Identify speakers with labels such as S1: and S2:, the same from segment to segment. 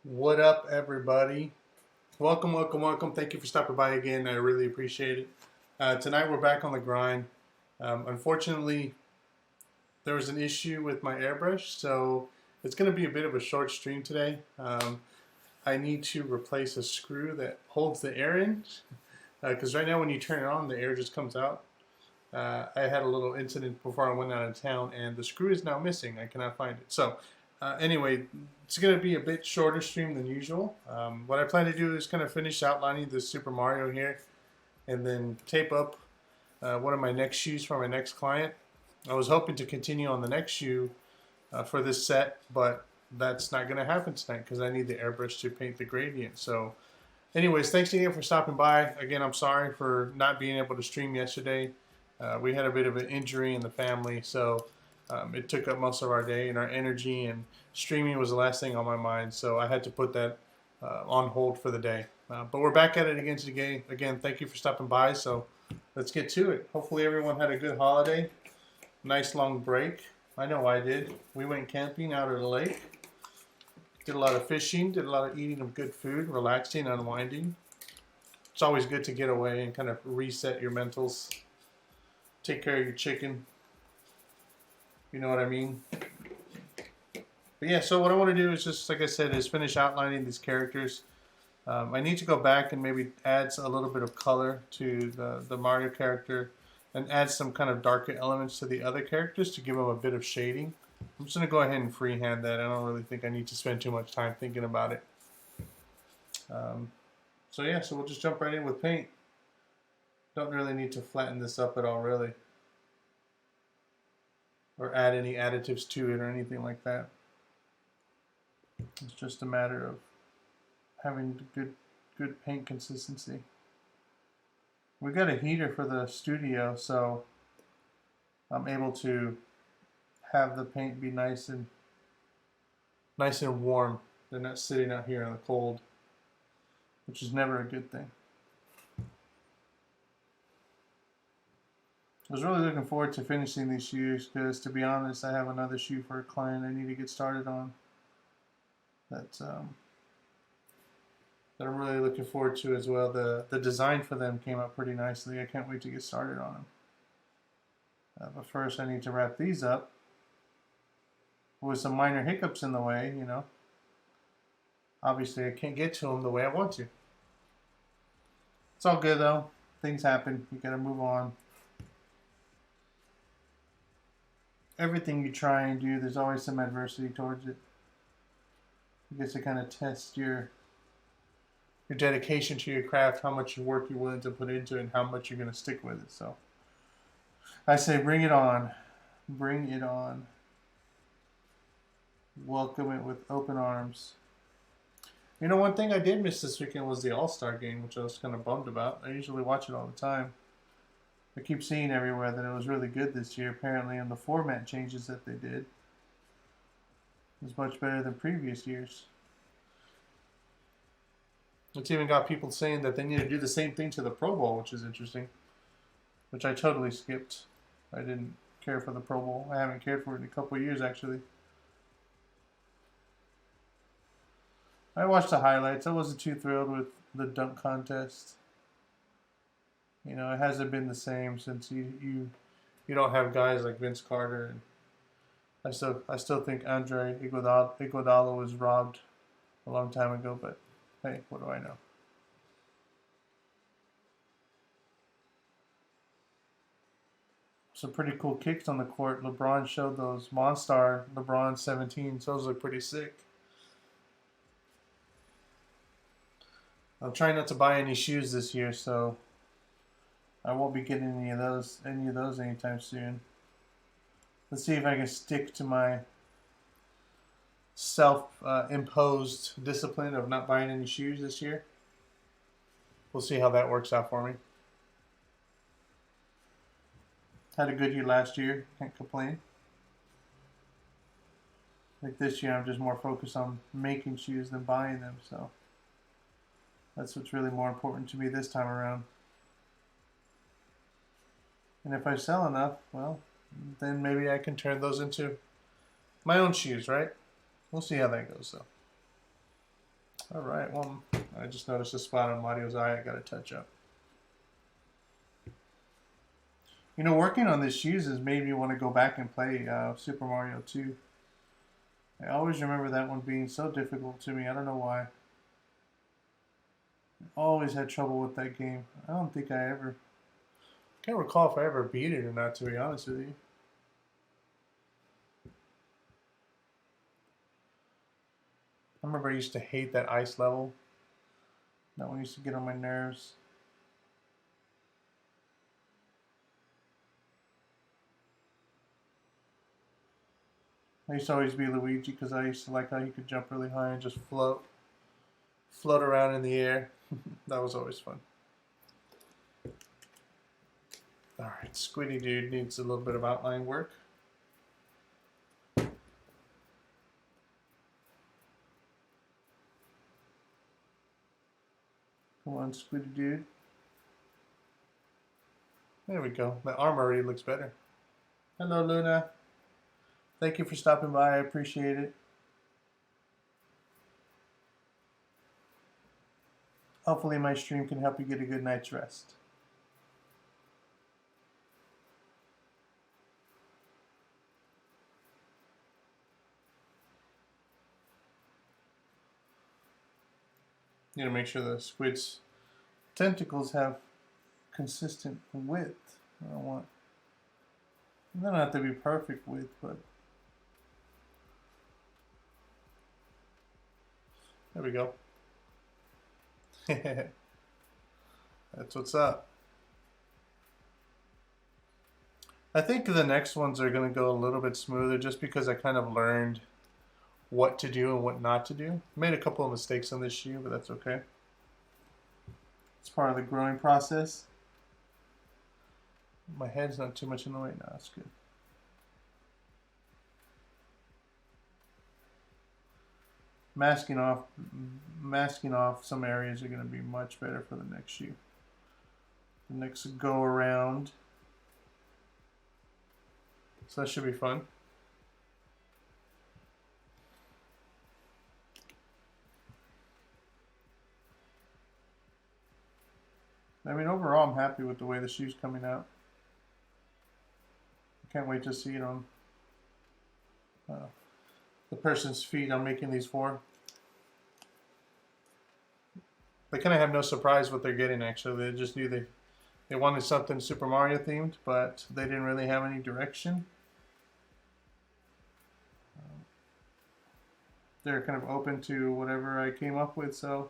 S1: What up, everybody? Welcome, welcome, welcome. Thank you for stopping by again. I really appreciate it. Tonight we're back on the grind. Unfortunately, there was an issue with my airbrush, so it's going to be a bit of a short stream today. I need to replace a screw that holds the air in, because right now when you turn it on, the air just comes out. I had a little incident before I went out of town, and the screw is now missing. I cannot find it. So, anyway, it's going to be a bit shorter stream than usual. What I plan to do is kind of finish outlining the Super Mario here, and then tape up one of my next shoes for my next client. I was hoping to continue on the next shoe for this set, but that's not going to happen tonight because I need the airbrush to paint the gradient. So, anyways, thanks again for stopping by. Again, I'm sorry for not being able to stream yesterday. We had a bit of an injury in the family, so it took up most of our day and our energy, and streaming was the last thing on my mind, so I had to put that on hold for the day. But we're back at it again today. Again, thank you for stopping by, so let's get to it. Hopefully everyone had a good holiday, nice long break. I know I did. We went camping out at the lake, did a lot of fishing, did a lot of eating of good food, relaxing, unwinding. It's always good to get away and kind of reset your mentals. Take care of your chicken. You know what I mean? But yeah, so what I want to do is just, like I said, is finish outlining these characters. I need to go back and maybe add a little bit of color to the Mario character and add some kind of darker elements to the other characters to give them a bit of shading. I'm just going to go ahead and freehand that. I don't really think I need to spend too much time thinking about it. So yeah, so we'll just jump right in with paint. Don't really need to flatten this up at all, really. Or add any additives to it or anything like that. It's just a matter of having good paint consistency. We got a heater for the studio, so I'm able to have the paint be nice and warm. They're not sitting out here in the cold, which is never a good thing. I was really looking forward to finishing these shoes because, to be honest, I have another shoe for a client I need to get started on that I'm really looking forward to as well. The design for them came out pretty nicely. I can't wait to get started on them. But first I need to wrap these up with some minor hiccups in the way, you know. Obviously I can't get to them the way I want to. It's all good though. Things happen. You gotta move on. Everything you try and do, there's always some adversity towards it. I guess it kind of tests your dedication to your craft, how much work you're willing to put into it, and how much you're going to stick with it. So I say bring it on. Bring it on. Welcome it with open arms. You know, one thing I did miss this weekend was the All-Star game, which I was kind of bummed about. I usually watch it all the time. I keep seeing everywhere that it was really good this year, apparently, and the format changes that they did was much better than previous years. It's even got people saying that they need to do the same thing to the Pro Bowl, which is interesting, which I totally skipped. I didn't care for the Pro Bowl. I haven't cared for it in a couple of years, actually. I watched the highlights. I wasn't too thrilled with the dunk contest. You know, it hasn't been the same since you don't have guys like Vince Carter, and I still think Andre Iguodala was robbed a long time ago. But hey, what do I know? Some pretty cool kicks on the court. LeBron showed those Monstar LeBron 17. Those look pretty sick. I'm trying not to buy any shoes this year, so I won't be getting any of those anytime soon. Let's see if I can stick to my self-imposed discipline of not buying any shoes this year. We'll see how that works out for me. Had a good year last year. Can't complain. Like this year, I'm just more focused on making shoes than buying them, so that's what's really more important to me this time around. And if I sell enough, well, then maybe I can turn those into my own shoes, right? We'll see how that goes, though. Alright, well, I just noticed a spot on Mario's eye I gotta touch up. You know, working on these shoes has made me want to go back and play Super Mario 2. I always remember that one being so difficult to me. I don't know why. I always had trouble with that game. I don't think I ever... Can't recall if I ever beat it or not, to be honest with you. I remember I used to hate that ice level. That one used to get on my nerves. I used to always be Luigi because I used to like how he could jump really high and just float around in the air. That was always fun. Alright, Squiddy Dude needs a little bit of outline work. Come on, Squiddy Dude. There we go. My arm already looks better. Hello, Luna. Thank you for stopping by. I appreciate it. Hopefully my stream can help you get a good night's rest. You know, make sure the squid's tentacles have consistent width. I don't want... They don't have to be perfect width, but... There we go. That's what's up. I think the next ones are going to go a little bit smoother just because I kind of learned what to do and what not to do. Made a couple of mistakes on this shoe, but that's okay. It's part of the growing process. My head's not too much in the way now. That's good. Masking off some areas are going to be much better for the next shoe. The next go around. So that should be fun. I mean, overall, I'm happy with the way the shoe's coming out. I can't wait to see it on the person's feet I'm making these for. They kind of have no surprise what they're getting, actually. They just knew they wanted something Super Mario themed, but they didn't really have any direction. They're kind of open to whatever I came up with, so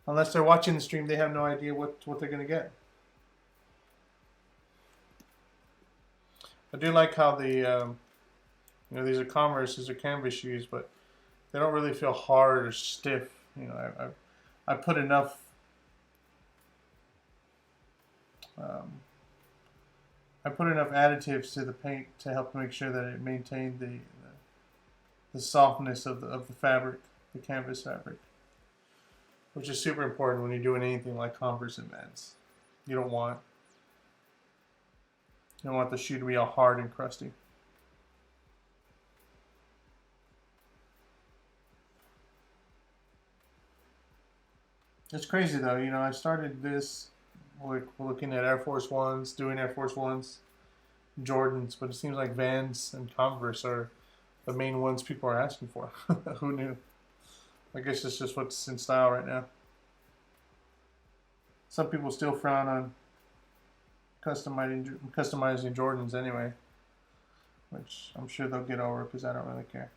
S1: unless they're watching the stream, they have no idea what they're going to get. I do like how the, you know, these are Converse, these are canvas shoes, but they don't really feel hard or stiff. You know, I put enough additives to the paint to help make sure that it maintained the softness of the fabric, the canvas fabric, which is super important when you're doing anything like Converse and Vans. You don't want the shoe to be all hard and crusty. It's crazy though, you know, I started this looking at Air Force Ones, doing Air Force Ones, Jordans, but it seems like Vans and Converse are the main ones people are asking for. Who knew? I guess it's just what's in style right now. Some people still frown on customizing Jordans anyway, which I'm sure they'll get over because I don't really care.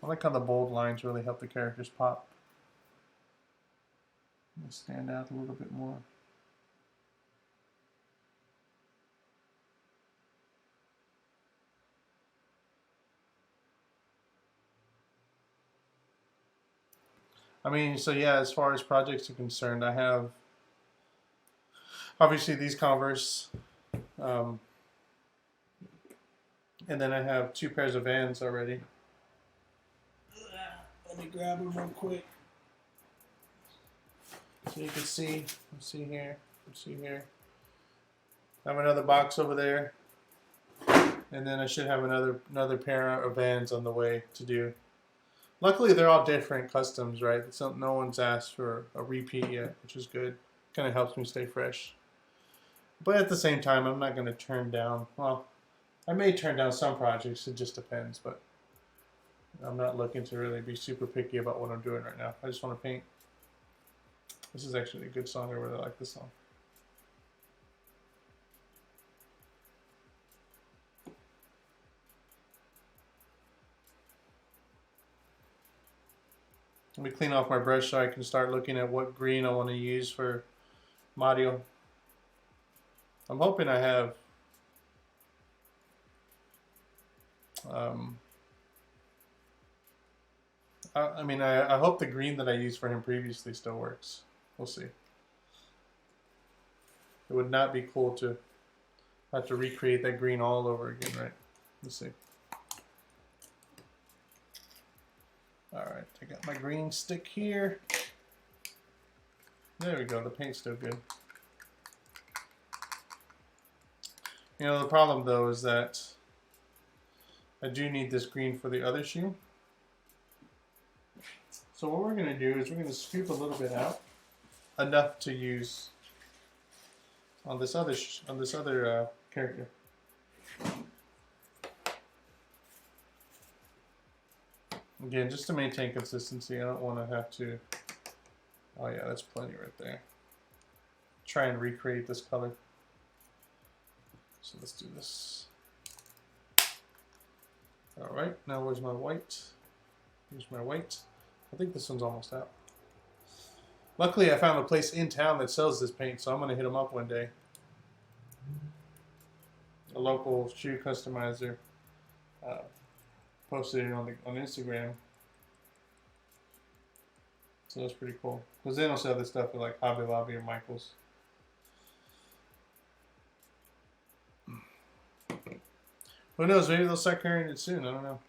S1: I like how the bold lines really help the characters pop. They stand out a little bit more. I mean, so yeah, as far as projects are concerned, I have obviously these Converse, and then I have 2 pairs of Vans already. Let me grab them real quick. So you can see, see here, see here. I have another box over there, and then I should have another pair of Vans on the way to do. Luckily, they're all different customs, right? So no one's asked for a repeat yet, which is good. Kind of helps me stay fresh. But at the same time, I'm not going to turn down. Well, I may turn down some projects. It just depends, but I'm not looking to really be super picky about what I'm doing right now. I just want to paint. This is actually a good song. I really like this song. Let me clean off my brush so I can start looking at what green I want to use for Mario. I'm hoping I have I hope the green that I used for him previously still works. We'll see. It would not be cool to have to recreate that green all over again, right? Let's see. Alright, I got my green stick here. There we go, the paint's still good. You know, the problem though is that I do need this green for the other shoe. So what we're going to do is we're going to scoop a little bit out, enough to use on this other character. Again, just to maintain consistency, I don't want to have to. Oh yeah, that's plenty right there. Try and recreate this color. So let's do this. All right, now where's my white? Here's my white. I think this one's almost out. Luckily, I found a place in town that sells this paint, so I'm going to hit them up one day. A local shoe customizer posted it on Instagram. So that's pretty cool. Because they don't sell this stuff at like Hobby Lobby or Michael's. Who knows? Maybe they'll start carrying it soon. I don't know.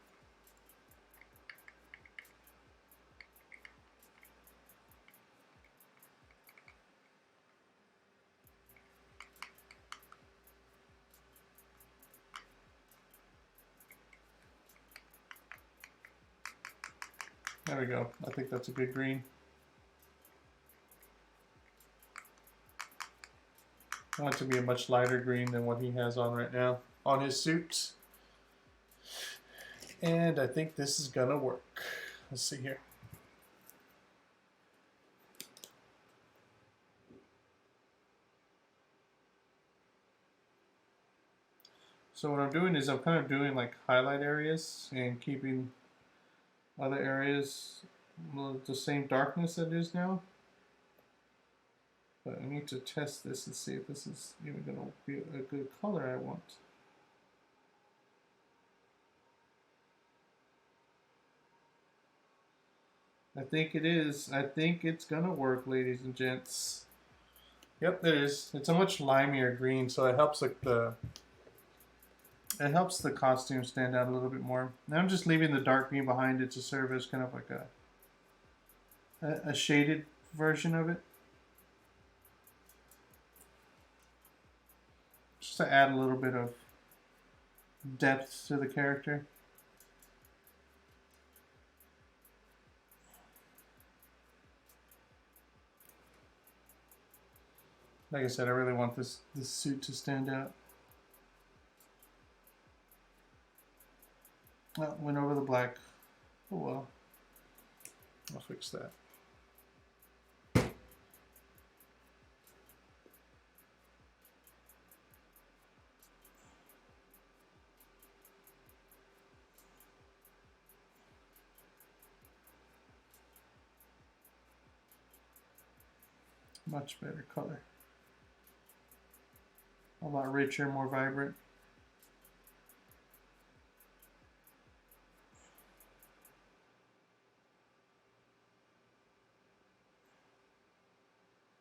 S1: There we go. I think that's a good green. I want it to be a much lighter green than what he has on right now on his suit. And I think this is gonna work. Let's see here. So what I'm doing is I'm kind of doing like highlight areas and keeping other areas the same darkness that it is now. But I need to test this and see if this is even going to be a good color I want. I think it is. I think it's going to work, ladies and gents. Yep, it is. It's a much limier green, so it helps like the costume stand out a little bit more. Now I'm just leaving the dark green behind it to serve as kind of like a shaded version of it. Just to add a little bit of depth to the character. Like I said, I really want this suit to stand out. Oh, went over the black. Oh well. I'll fix that. Much better color. A lot richer, more vibrant.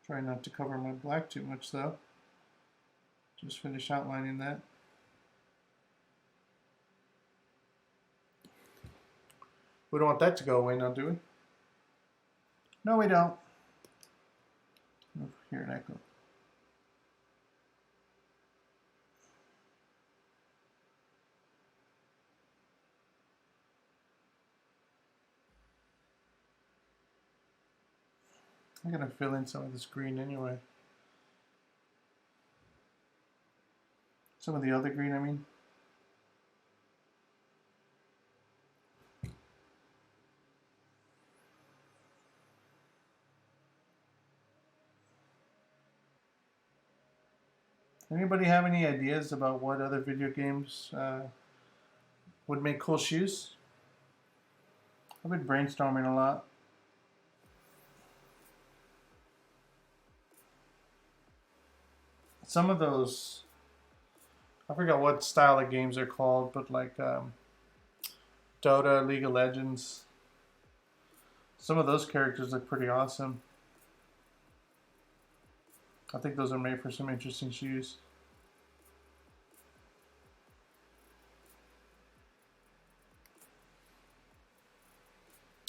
S1: Try not to cover my black too much though. Just finish outlining that. We don't want that to go away now, do we? No, we don't. Here an echo. I'm gonna fill in some of this green anyway. Some of the other green, I mean. Anybody have any ideas about what other video games would make cool shoes? I've been brainstorming a lot. Some of those, I forgot what style of games they're called, but like Dota, League of Legends. Some of those characters look pretty awesome. I think those are made for some interesting shoes.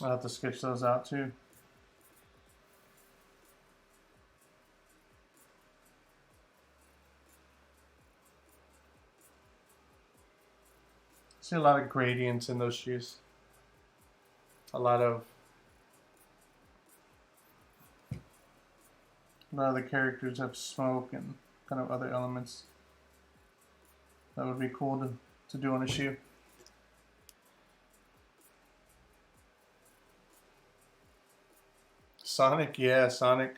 S1: I'll have to sketch those out too. See a lot of gradients in those shoes. A lot of the characters have smoke and kind of other elements. That would be cool to do on a shoe. Sonic, yeah, Sonic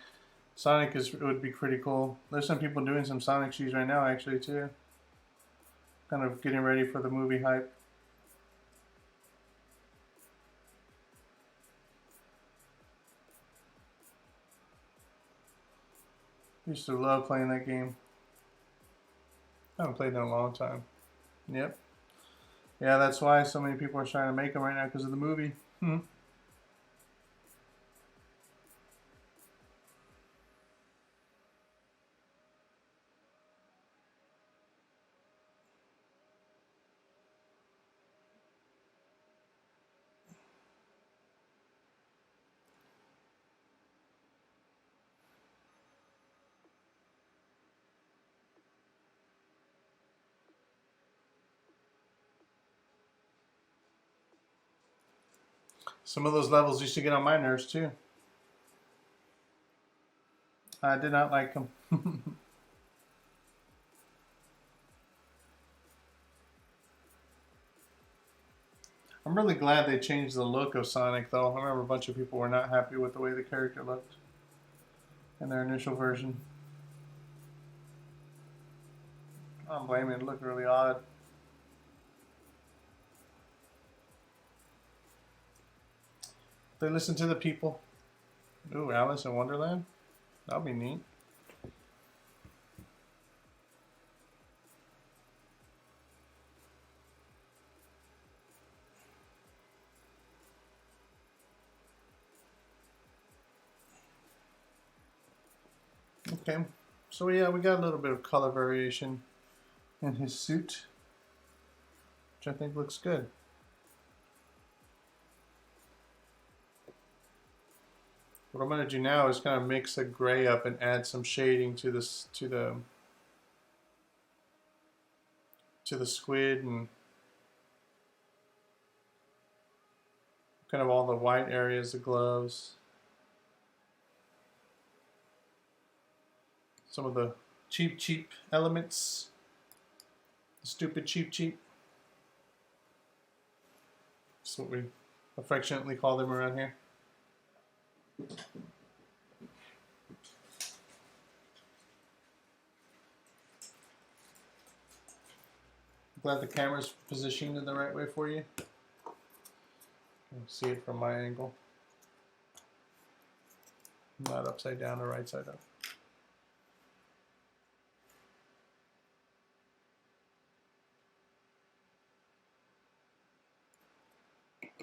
S1: would be pretty cool. There's some people doing some Sonic shoes right now, actually, too. Kind of getting ready for the movie hype. Used to love playing that game. I haven't played in a long time. Yep. Yeah, that's why so many people are trying to make them right now, because of the movie. Some of those levels used to get on my nerves too. I did not like them. I'm really glad they changed the look of Sonic, though. I remember a bunch of people were not happy with the way the character looked in their initial version. I don't blame it. It looked really odd. They listen to the people. Ooh, Alice in Wonderland? That'll be neat. Okay, so yeah, we got a little bit of color variation in his suit, which I think looks good. What I'm going to do now is kind of mix the gray up and add some shading to this, to the squid, and kind of all the white areas, the gloves, some of the cheap elements, the stupid cheap. That's what we affectionately call them around here. Glad the camera's positioned in the right way for you. You can see it from my angle. Not upside down or right side up.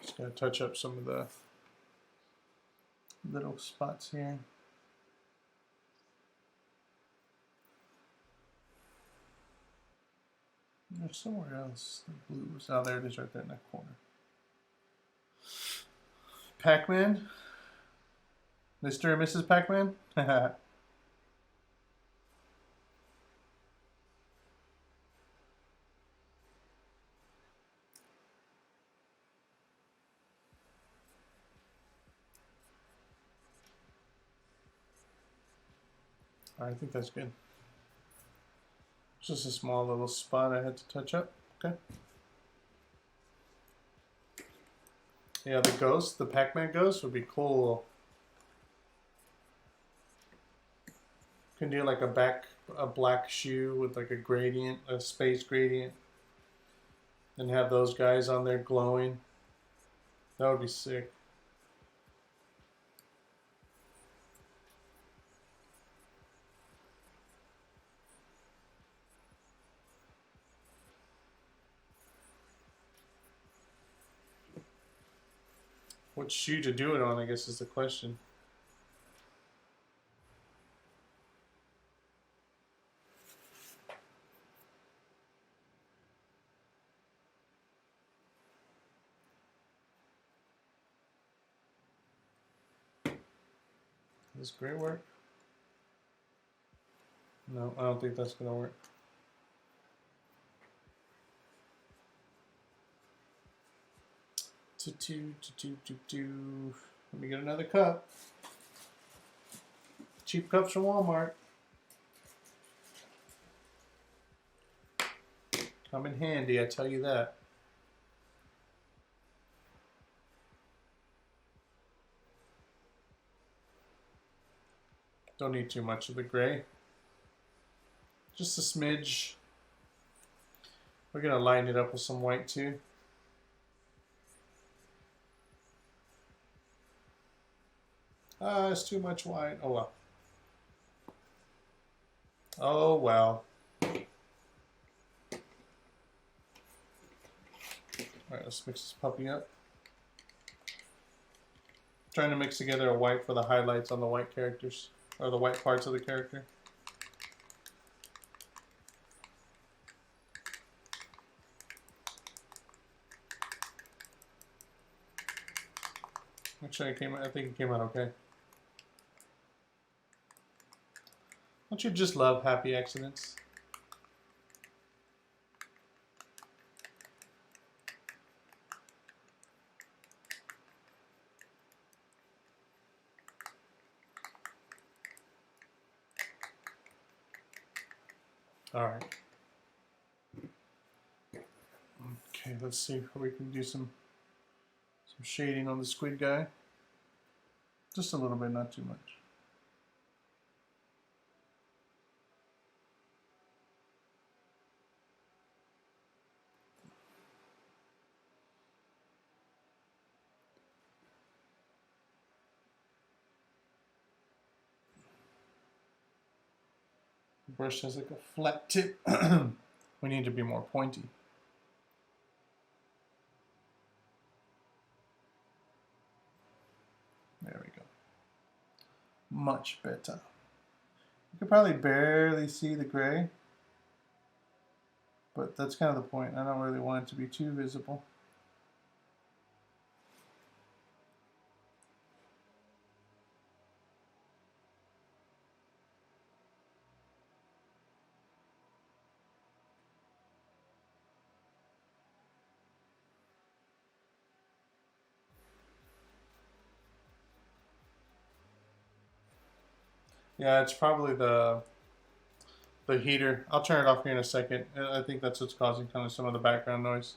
S1: Just gonna touch up some of the little spots here. There's somewhere else. The blue was out there. It is right there in that corner. Pac-Man? Mr. and Mrs. Pac-Man? Alright, I think that's good. Just a small little spot I had to touch up. Okay. Yeah, the ghost, the Pac-Man ghost would be cool. Can do like a black shoe with like a gradient, a space gradient, and have those guys on there glowing. That would be sick. What shoe to do it on, I guess, is the question. Does gray work? No, I don't think that's gonna work. Let me get another cup. Cheap cups from Walmart. Come in handy, I tell you that. Don't need too much of the gray. Just a smidge. We're gonna line it up with some white too. Ah, it's too much white. Oh well. Oh well. Alright, let's mix this puppy up. Trying to mix together a white for the highlights on the white characters, or the white parts of the character. Actually, I think it came out okay. Don't you just love happy accidents? All right. Okay, let's see if we can do some shading on the squid guy. Just a little bit, not too much. The brush has like a flat tip. We need to be more pointy. There we go. Much better. You can probably barely see the gray, but that's kind of the point. I don't really want it to be too visible. Yeah, it's probably the heater. I'll turn it off here in a second. I think that's what's causing kind of some of the background noise.